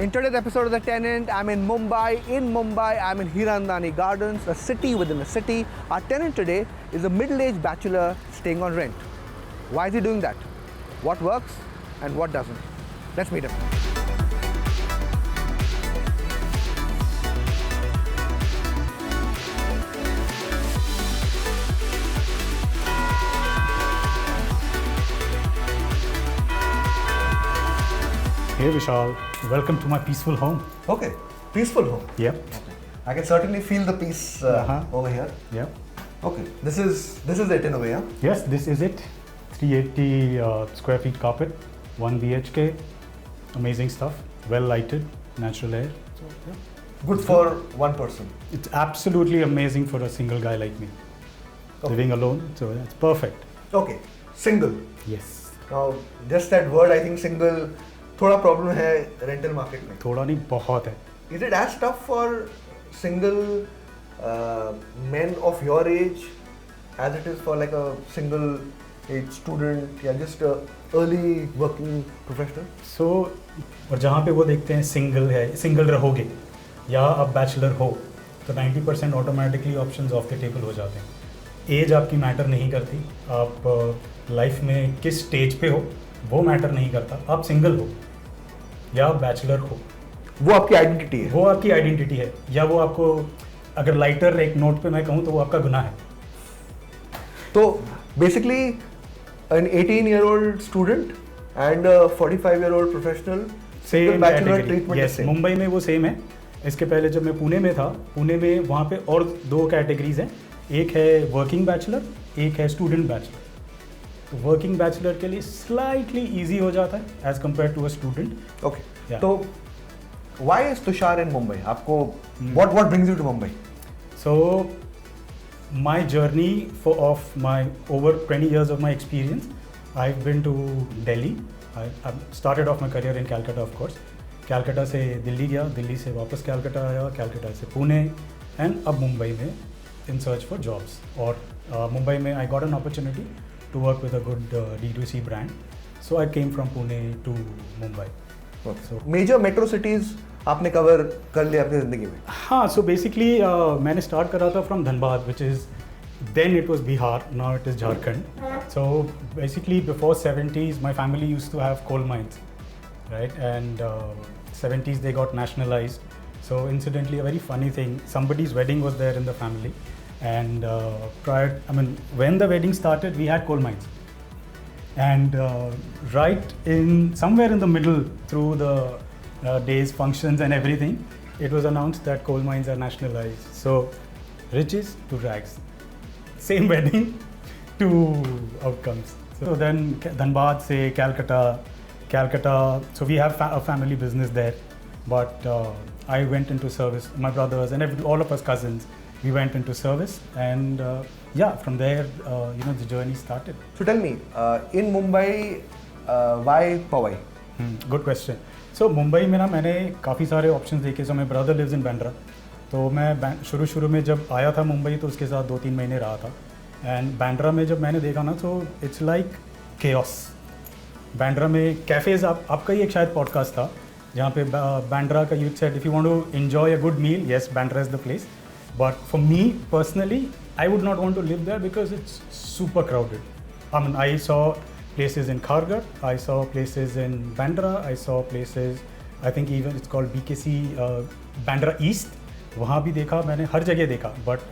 In today's episode of The Tenant, I'm in Mumbai. In Mumbai, I'm in Hiranandani Gardens, a city within a city. Our tenant today is a middle-aged bachelor staying on rent. Why is he doing that? What works and what doesn't? Let's meet him. Hey Vishal, welcome to my peaceful home. Okay, peaceful home. Yep. Okay. I can certainly feel the peace over here. Yep. Okay, this is it in a way, yeah? Yes, this is it. 380 square feet carpet, 1 BHK, amazing stuff, well lighted, natural air. So, yeah. Good for one person. It's absolutely amazing for a single guy like me. Okay. Living alone, so it's perfect. Okay, single. Yes. Now, just that word, I think single, थोड़ा problem है rental market में. थोड़ा नहीं, बहुत है. Is it as tough for single men of your age as it is for like a single age student या just a early working professional? So, और जहाँ पे वो देखते हैं सिंगल है, सिंगल रहोगे या आप बैचलर हो तो 90% automatically options of the table हो जाते हैं. एज आपकी मैटर नहीं करती, आप लाइफ में किस स्टेज पे हो वो मैटर नहीं करता. आप सिंगल हो या आप बैचलर हो, वो आपकी आइडेंटिटी है. वो आपकी आइडेंटिटी है. या वो आपको अगर लाइटर एक नोट पे मैं कहूँ तो वो आपका गुनाह है. तो basically an 18-year-old student and a 45-year-old professional same bachelor category. treatment yes, is same. Mumbai में वो सेम है. इसके पहले जब मैं पुणे में था, पुणे में वहाँ पे और दो कैटेगरीज हैं. एक है वर्किंग बैचलर, एक है स्टूडेंट बैचलर. तो वर्किंग बैचलर के लिए स्लाइटली इजी हो जाता है as compared to a student. Okay. Yeah. तो why is Tushar in Mumbai? आपको what brings you to Mumbai? So my journey of my over 20 years of my experience, I've been to Delhi. I've started off my career in Calcutta, of course. Calcutta से दिल्ली गया, दिल्ली से वापस Calcutta आया, Calcutta से Pune, and अब मुंबई में in search for jobs. और मुंबई में I got an opportunity to work with a good D2C brand. So I came from Pune to Mumbai. Okay. So Major metro cities आपने कवर कर लिया अपनी जिंदगी में. हाँ, so basically मैंने start करा था from Dhanbad, which is then it was Bihar, now it is Jharkhand. So basically before 70s my family used to have coal mines, right? And 70s they got nationalized. So incidentally a very funny thing, somebody's wedding was there in the family, and when the wedding started we had coal mines, and right in somewhere in the middle through the days, functions and everything, it was announced that coal mines are nationalized. So riches to rags, same wedding, two outcomes. So then Dhanbad se Calcutta, so we have a family business there, but I went into service, my brothers and all of us cousins, we went into service, and from there the journey started. So tell me, in Mumbai, why Powai? Good question. So Mumbai में ना मैंने काफ़ी सारे options देखे. So my brother lives in Bandra. तो मैं शुरू में जब आया था मुंबई तो उसके साथ 2-3 महीने रहा था. एंड बैंड्रा में जब मैंने देखा ना तो इट्स लाइक केओस. बैंड्रा में कैफ़ेज़, आपका ही एक शायद पॉडकास्ट था जहाँ पे बैंड्रा का youth said if you want to enjoy a good meal, yes Bandra is the place. But for me personally I would not want to live there because it's super crowded. I saw places in Kharghar, I saw places in Bandra, I saw places, I think even it's called BKC, Bandra East. वहाँ भी देखा मैंने, हर जगह देखा, but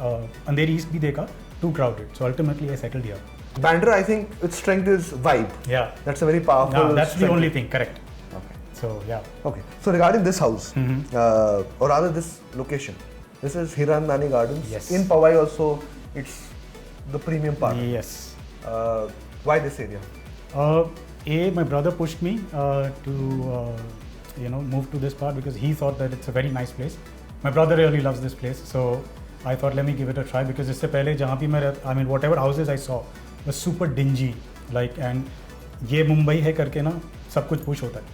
Andheri East भी देखा, too crowded. So ultimately I settled here. Bandra, I think its strength is vibe. Yeah. That's a very powerful. No, that's strength. the only thing, correct. Okay. So yeah. Okay. So regarding this house, or rather this location, this is Hiranandani Gardens. Yes. In Powai also, it's the premium part. Yes. Why this area? My brother pushed me to move to this part because he thought that it's a very nice place. My brother really loves this place, so I thought let me give it a try because इससे पहले जहाँ भी मैं whatever houses I saw was super dingy, like, and ये मुंबई है करके ना सब कुछ push होता है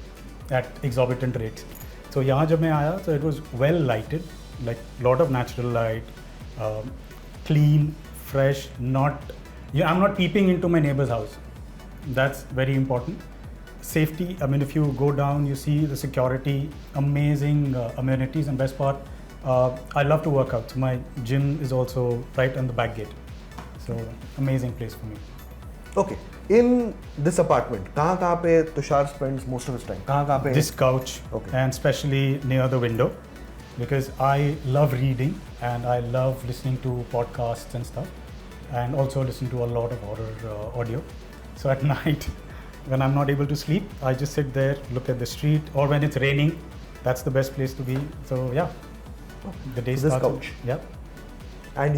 at exorbitant rates. So यहाँ जब मैं आया so it was well lighted, like lot of natural light, clean, fresh, I'm not peeping into my neighbor's house. That's very important. safety, I mean, if you go down, you see the security, amazing amenities, and best part, I love to work out. So my gym is also right on the back gate. So amazing place for me. Okay, in this apartment, kahan pe Tushar spends most of his time? Kahan pe? This couch, Okay. and especially near the window, because I love reading and I love listening to podcasts and stuff, and also listen to a lot of horror audio. So at night, when I'm not able to sleep, I just sit there, look at the street, or when it's raining, that's the best place to be. So yeah, the day So this starts. couch. Yeah. And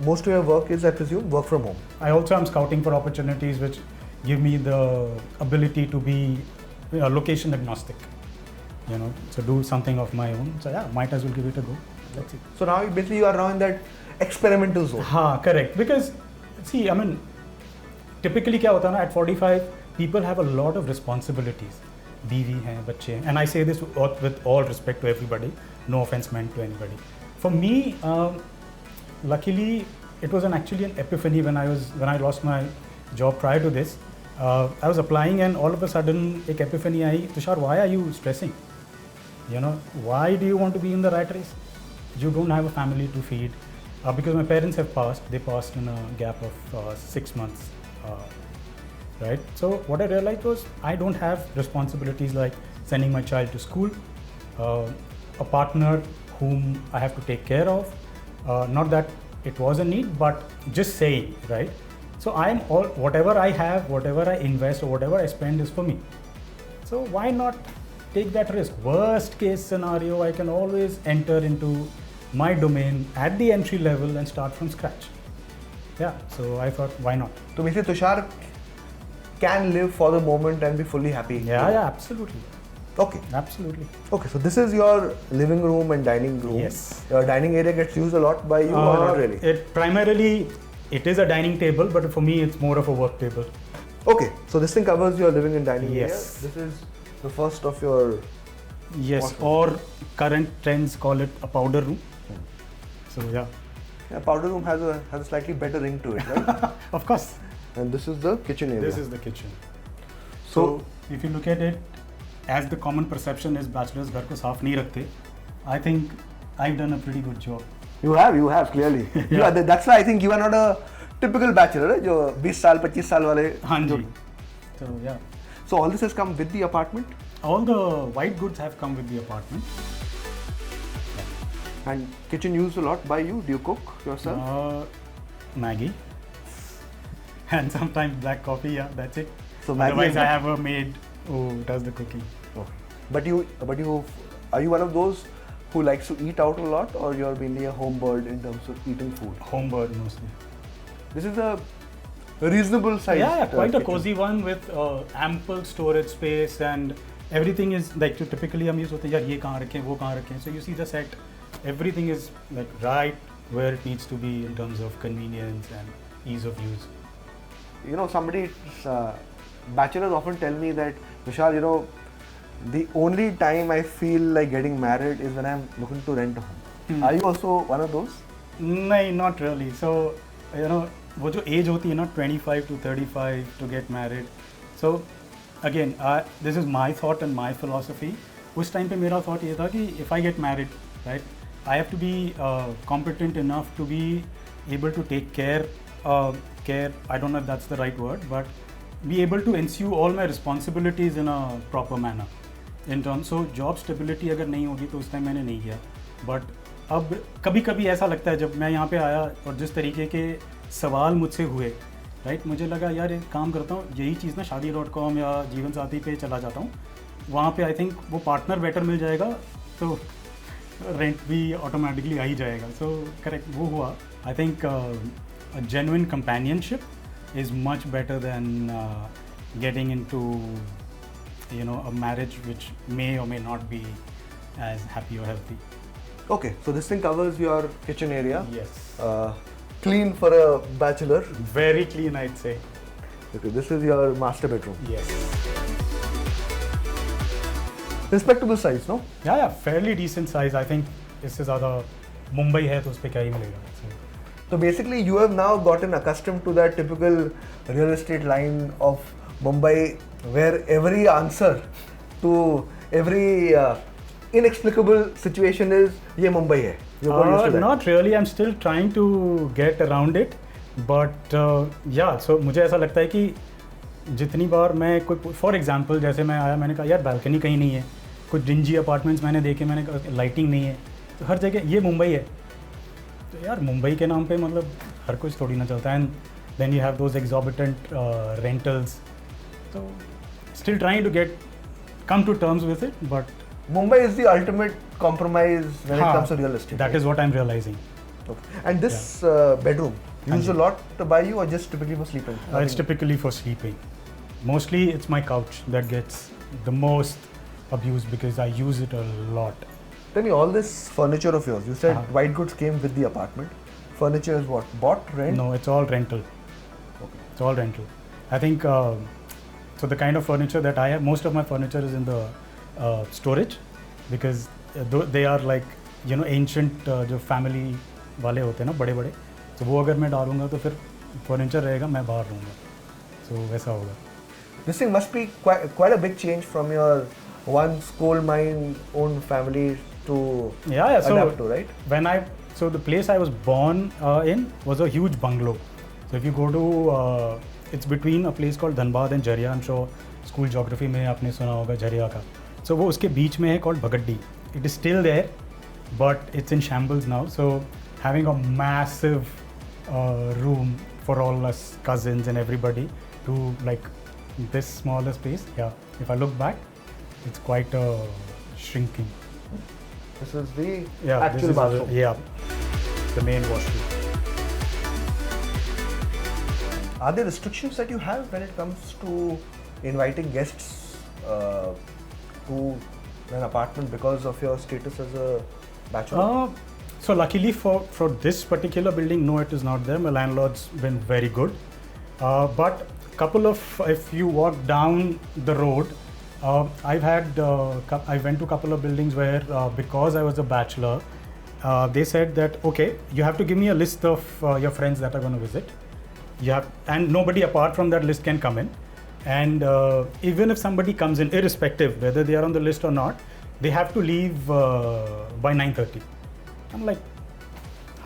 most of your work is, I presume, work from home. I also am scouting for opportunities which give me the ability to be location agnostic, so do something of my own. So yeah, might as well give it a go. That's it. So now basically you are now in that experimental zone. Correct. Because see, I mean, typically क्या होता है ना, at 45 people have a lot of responsibilities. बीवी हैं, बच्चे हैं, and I say this with all respect to everybody, no offense meant to anybody. For me, luckily, it was actually an epiphany when I lost my job prior to this. I was applying and all of a sudden एक epiphany I, Tushar, why are you stressing? Why do you want to be in the rat race? You don't have a family to feed. Because my parents have passed. They passed in a gap of 6 months, right? So what I realized was I don't have responsibilities like sending my child to school, a partner whom I have to take care of. Not that it was a need, but just saying, right? So whatever I have, whatever I invest, or whatever I spend is for me. So why not take that risk? Worst case scenario, I can always enter into my domain at the entry level and start from scratch. Yeah, so I thought, why not? So basically Tushar can live for the moment and be fully happy. Yeah, absolutely. Okay. Absolutely. Okay, so this is your living room and dining room. Yes. Your dining area gets used a lot by you or not really? It is a dining table, but for me it's more of a work table. Okay, so this thing covers your living and dining area. Yes. This is the first of your... Yes, Awesome. or current trends call it a powder room. So yeah. Powder room has a slightly better ring to it, right? Of course. And this is the kitchen area. This is the kitchen. So if you look at it, as the common perception is bachelors घर को साफ नहीं रखते, I think I've done a pretty good job. You have clearly. Yeah. That's why I think you are not a typical bachelor, right? जो 20 साल 25 साल वाले. हाँ जी. So yeah. So all this has come with the apartment? All the white goods have come with the apartment. And kitchen used a lot by you? Do you cook yourself? Maggie. And sometimes black coffee, yeah, that's it. So Maggie. Otherwise I have a maid who does the cooking. Okay. But you are you one of those who likes to eat out a lot, or you're mainly a home bird in terms of eating food? Home bird mostly. This is a reasonable size. Yeah, quite a kitchen. cozy one with ample storage space, and everything is like typically हम use होते हैं यार ये कहाँ रखें वो कहाँ रखें. So you see the set, everything is like right where it needs to be in terms of convenience and ease of use. Bachelors often tell me that, Tushar, the only time I feel like getting married is when I'm looking to rent a home. Are you also one of those? No, not really. So, वो जो age होती है ना 25 to 35 to get married. So, again, this is my thought and my philosophy. उस time पे मेरा thought ये था कि if I get married, right, I have to be competent enough to be able to take care, I don't know if that's the right word, but be able to ensue all my responsibilities in a proper manner. In terms, so job stability अगर नहीं होगी तो उस time मैंने नहीं किया. But अब कभी कभी ऐसा लगता है जब मैं यहाँ पे आया और जिस तरीके के सवाल मुझसे हुए, राइट, मुझे लगा यार एक काम करता हूँ, यही चीज़ ना shaadi.com या जीवन साथी पे चला जाता हूँ. वहाँ पे आई थिंक वो पार्टनर बेटर मिल जाएगा तो रेंट भी ऑटोमेटिकली आ ही जाएगा. सो करेक्ट वो हुआ. I think a genuine companionship is much better than getting into a marriage which may or may not be as happy or healthy. Okay, so this thing covers your kitchen area. Yes. Clean for a bachelor. Very clean, I'd say. Okay, this is your master bedroom. Yes. Respectable size, no? Yeah, fairly decent size. I think इससे ज़्यादा मुंबई है तो उस पे क्या ही मिलेगा. So basically, you have now gotten accustomed to that typical real estate line of Mumbai where every answer to every inexplicable situation is ये मुंबई है. You're got used to that. Not really. I'm still trying to get around it, but yeah. So मुझे ऐसा लगता है कि जितनी बार मैं कोई फॉर एग्जांपल जैसे मैं आया मैंने कहा यार बालकनी कहीं नहीं है, कुछ डिंजी अपार्टमेंट्स मैंने देखे, मैंने कहा लाइटिंग नहीं है, तो हर जगह ये मुंबई है. तो यार मुंबई के नाम पे मतलब हर कुछ थोड़ी ना चलता है. And then you have those exorbitant rentals. तो still trying to get come to terms with it, but Mumbai is the ultimate compromise when it comes to real estate. That is what I'm realizing. Okay. And this bedroom, used a lot by you or just typically for sleeping? It's typically for sleeping. Mostly it's my couch that gets the most abused because I use it a lot. Tell me, all this furniture of yours, you said white goods came with the apartment. Furniture is what? Bought, rent? No, it's all rental. Okay. It's all rental. I think so the kind of furniture that I have, most of my furniture is in the storage because they are like ancient जो family वाले होते हैं ना बड़े बड़े, तो वो अगर मैं डालूंगा तो फिर फर्नीचर रहेगा, मैं बाहर रहूँगा, so वैसा होगा. This thing must be quite a big change from your once coal mine owned family to adapt to, right? So the place I was born in was a huge bungalow. So if you go to it's between a place called Dhanbad and Jharia. I'm sure school geography में आपने सुना होगा झरिया का. So वो उसके बीच में है called Bhagaddi. It is still there, but it's in shambles now. So having a massive room for all us cousins and everybody to like this smaller space. Yeah, if I look back, it's quite shrinking. This is the actual bathroom. Yeah, the main washroom. Are there restrictions that you have when it comes to inviting guests to an apartment because of your status as a bachelor? So luckily for this particular building, no, it is not there. My landlord's been very good. But if you walk down the road, I went to a couple of buildings where because I was a bachelor, they said that okay, you have to give me a list of your friends that are going to visit. And nobody apart from that list can come in. And even if somebody comes in, irrespective whether they are on the list or not, they have to leave by 9:30. I'm like,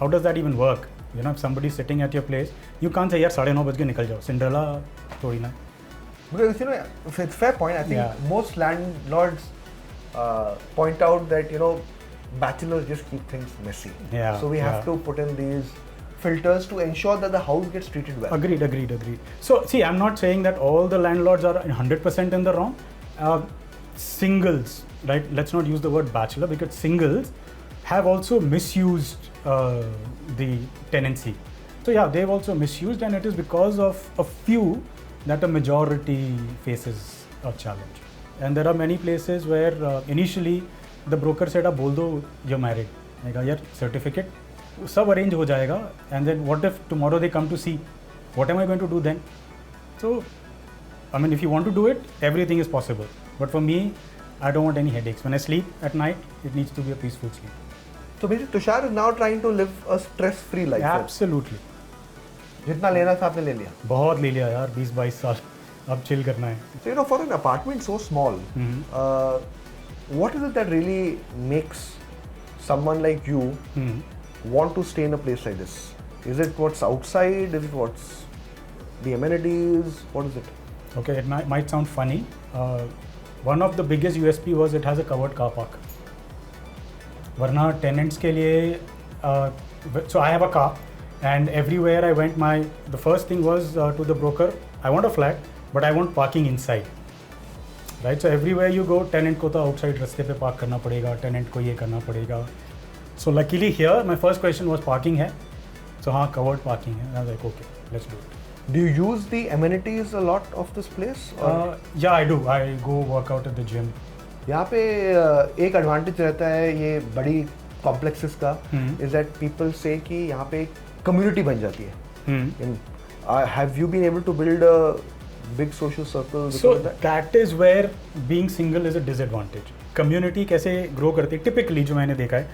how does that even work? If somebody's sitting at your place, you can't say, yaar 9:30 baj ke nikal jao. Cinderella thodi na. Because it's fair point. I think most landlords point out that bachelors just keep things messy. Yeah. So we have to put in these filters to ensure that the house gets treated well. Agreed. So see, I'm not saying that all the landlords are 100% in the wrong. Singles, right? Let's not use the word bachelor because singles have also misused the tenancy. So yeah, they've also misused, and it is because of a few that a majority faces a challenge. And there are many places where initially the broker said, "Ab bol do you're married." I go, "Yaar, certificate." सब arrange हो जाएगा, and then what if tomorrow they come to see, what am I going to do then? So I mean if you want to do it, everything is possible, but for me I don't want any headaches. When I sleep at night, it needs to be a peaceful sleep. So basically Tushar is now trying to live a stress-free life. Absolutely. जितना लेना था आपने ले लिया. बहुत ले लिया यार, 20-22 साल, अब चिल करना है. So for an apartment so small, what is it that really makes someone like you want to stay in a place like this? Is it what's outside? Is it what's the amenities? What is it? Okay, it might sound funny. One of the biggest USP was it has a covered car park. वरना tenants के लिए, so I have a car, and everywhere I went, the first thing was to the broker, I want a flat, but I want parking inside. Right? So everywhere you go, tenant को तो outside रास्ते पे park करना पड़ेगा, tenant को ये करना पड़ेगा. So luckily here, my first question was parking है. So हाँ, covered parking है. I was like, okay, let's do it. Do you use the amenities a lot of this place? Yeah, I do. I go work out at the gym. यहाँ पे एक advantage रहता है ये बड़ी complexes का, is that people से कि यहाँ पे एक कम्युनिटी बन जाती है. Have you been able to build a big social circle? So that is where being single is a disadvantage. Community कैसे ग्रो करती है? Typically जो मैंने देखा है,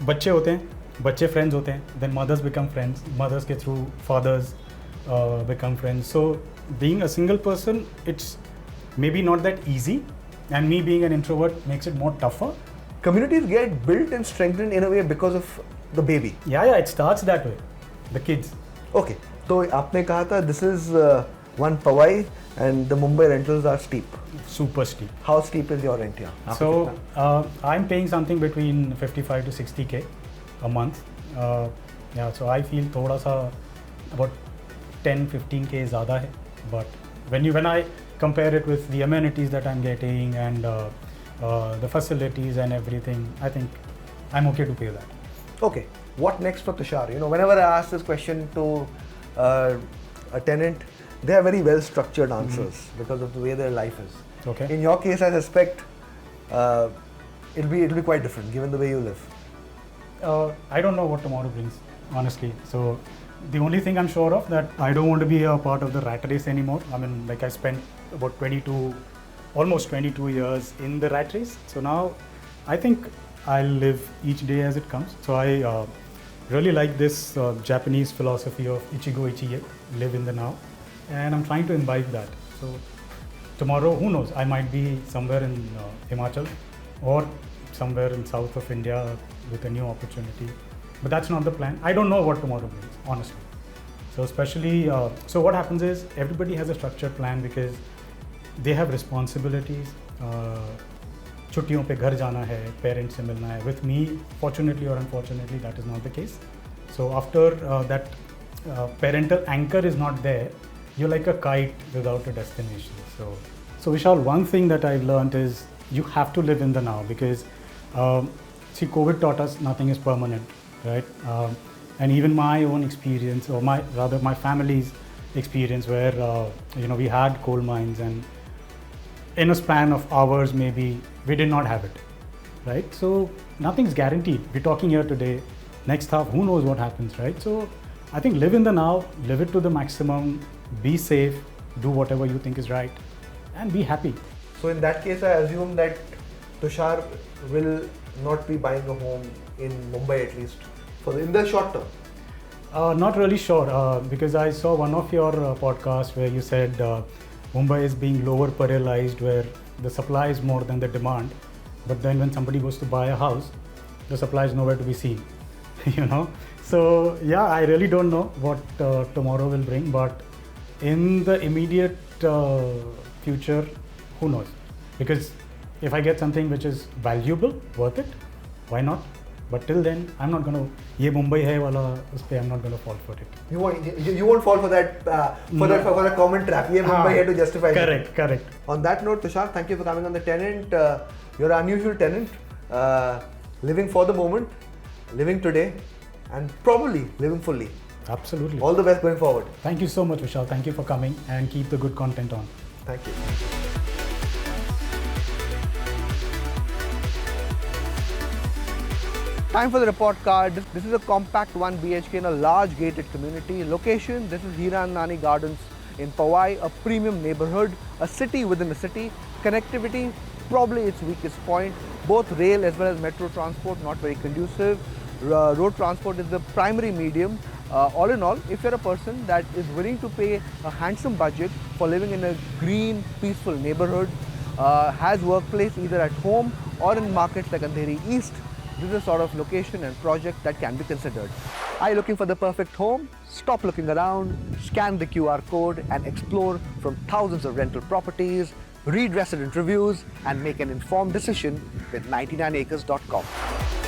बच्चे होते हैं, बच्चे फ्रेंड्स होते हैं, then mothers become friends, mothers के through fathers become friends. So being a single person, it's maybe not that easy, and me being an introvert makes it more tougher. Communities get built and strengthened in a way because of the baby. Yeah, it starts that way. The kids. Okay, so आपने कहा था this is one Powai and the Mumbai rentals are steep. Super steep. How steep is your rent here? So I'm paying something between 55 to 60k a month. Yeah, so I feel थोड़ा सा about 10-15k ज़्यादा है. But when I compare it with the amenities that I'm getting and the facilities and everything, I think I'm okay to pay that. Okay, what next for Tushar? You know, whenever I ask this question to a tenant, they have very well structured answers because of the way their life is. Okay. In your case, I suspect it'll be quite different given the way you live. I don't know what tomorrow brings, honestly. So the only thing I'm sure of that I don't want to be a part of the rat race anymore. I mean, like I spent about almost 22 years in the rat race. So now I think I'll live each day as it comes. So I really like this Japanese philosophy of ichigo ichie, live in the now. And I'm trying to imbibe that. So tomorrow, who knows, I might be somewhere in Himachal or somewhere in south of India with a new opportunity. But that's not the plan. I don't know what tomorrow brings, honestly. So especially, so what happens is everybody has a structured plan because they have responsibilities. छुट्टियों पे घर जाना है, parents से मिलना है. With me, fortunately or unfortunately, that is not the case. So after that parental anchor is not there, you're like a kite without a destination. So Vishal, one thing that I've learned is you have to live in the now because see, COVID taught us nothing is permanent, right? And even my own experience, or my family's experience, where we had coal mines, and in a span of hours, maybe we did not have it, right? So nothing's guaranteed. We're talking here today. Next half, who knows what happens, right? So I think live in the now, live it to the maximum, be safe, do whatever you think is right, and be happy. So in that case, I assume that Tushar will not be buying a home in Mumbai at least in the short term. Not really sure because I saw one of your podcasts where you said Mumbai is being lower parallelized, where the supply is more than the demand. But then when somebody goes to buy a house, the supply is nowhere to be seen. So yeah, I really don't know what tomorrow will bring, but in the immediate future, who knows? Because if I get something which is valuable, worth it, why not? But till then, I'm not going to, ye Mumbai hai wala, I'm not going to fall for it. You won't fall for that, for that common trap. Ye Mumbai hai to justify. Correct. On that note, Tushar, thank you for coming on the Tenant. You're an unusual tenant, living for the moment, living today, and probably living fully. Absolutely. All the best going forward. Thank you so much, Vishal. Thank you for coming, and keep the good content on. Thank you. Time for the report card. This is a compact 1 BHK in a large gated community. Location, this is Hiranandani Gardens in Powai, a premium neighborhood, a city within a city. Connectivity, probably its weakest point. Both rail as well as metro transport, not very conducive. Road transport is the primary medium. All in all, if you're a person that is willing to pay a handsome budget for living in a green, peaceful neighborhood, has workplace either at home or in markets like Andheri East, this is a sort of location and project that can be considered. Are you looking for the perfect home? Stop looking around, scan the QR code and explore from thousands of rental properties, read resident reviews and make an informed decision with 99acres.com.